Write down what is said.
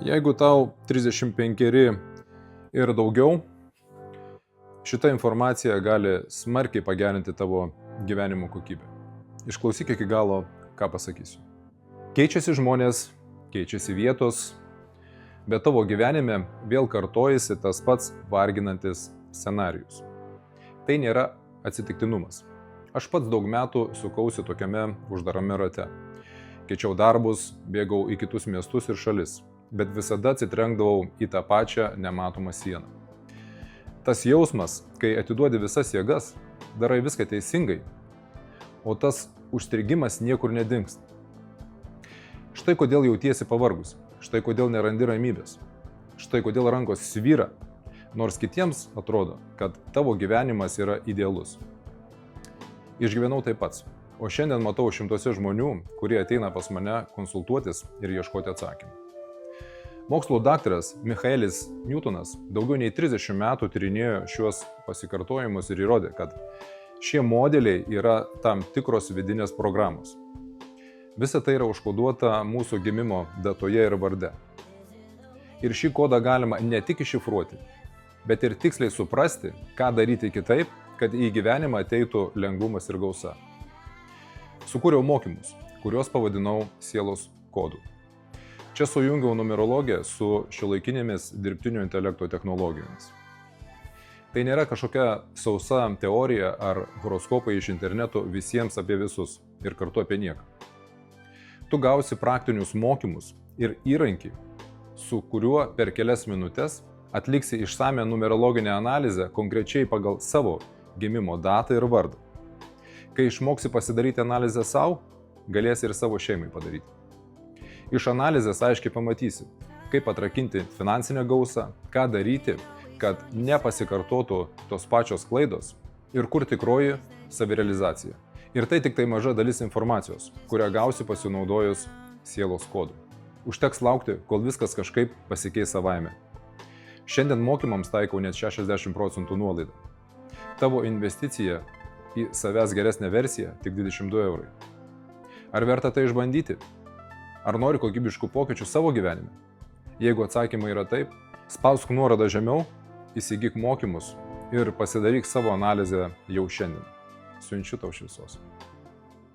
Jeigu tau 35 ir daugiau, šita informacija gali smarkiai pagerinti tavo gyvenimo kokybę. Išklausyk iki galo, ką pasakysiu. Keičiasi žmonės, keičiasi vietos, bet tavo gyvenime vėl kartojasi tas pats varginantis scenarijus. Tai nėra atsitiktinumas. Aš pats daug metų sukausi tokiame uždarame rate. Keičiau darbus, bėgau į kitus miestus ir šalis, bet visada atsitrenkdavau į tą pačią nematomą sieną. Tas jausmas, kai atiduodi visas jėgas, darai viską teisingai, o tas užstrigimas niekur nedingsta. Štai kodėl jautiesi pavargus, štai kodėl nerandi ramybės, štai kodėl rankos svyra, nors kitiems atrodo, kad tavo gyvenimas yra idealus. Išgyvenau tai pats, o šiandien matau šimtuose žmonių, kurie ateina pas mane konsultuotis ir ieškoti atsakymų. Mokslo daktaras Michaelis Newtonas daugiau nei 30 metų tyrinėjo šiuos pasikartojimus ir įrodė, kad šie modeliai yra tam tikros vidinės programos. Visa tai yra užkoduota mūsų gimimo datoje ir varde. Ir šį kodą galima ne tik iššifruoti, bet ir tiksliai suprasti, ką daryti kitaip, kad į gyvenimą ateitų lengvumas ir gausa. Sukūriau mokymus, kuriuos pavadinau sielos kodu. Čia sujungiau numerologiją su šiuolaikinėmis dirbtinio intelekto technologijomis. Tai nėra kažkokia sausa teorija ar horoskopai iš interneto visiems apie visus ir kartu apie nieką. Tu gausi praktinius mokymus ir įrankį, su kuriuo per kelias minutės atliksi išsamią numerologinę analizę konkrečiai pagal savo gimimo datą ir vardą. Kai išmoksi pasidaryti analizę savo, galėsi ir savo šeimai padaryti. Iš analizės aiškiai pamatysi, kaip atrakinti finansinę gausą, ką daryti, kad nepasikartotų tos pačios klaidos ir kur tikroji savirealizacija. Ir tai tik tai maža dalis informacijos, kurią gausi pasinaudojus sielos kodu. Užteks laukti, kol viskas kažkaip pasikeis savaime. Šiandien mokymams taikau net 60% nuolaidą. Tavo investicija į savęs geresnę versiją tik 22 eurai. Ar verta tai išbandyti? Ar nori kokybiškų pokyčių savo gyvenime? Jeigu atsakymai yra taip, spausk nuorodą žemiau, įsigyk mokymus ir pasidaryk savo analizę jau šiandien. Siunčiu tau šviesos.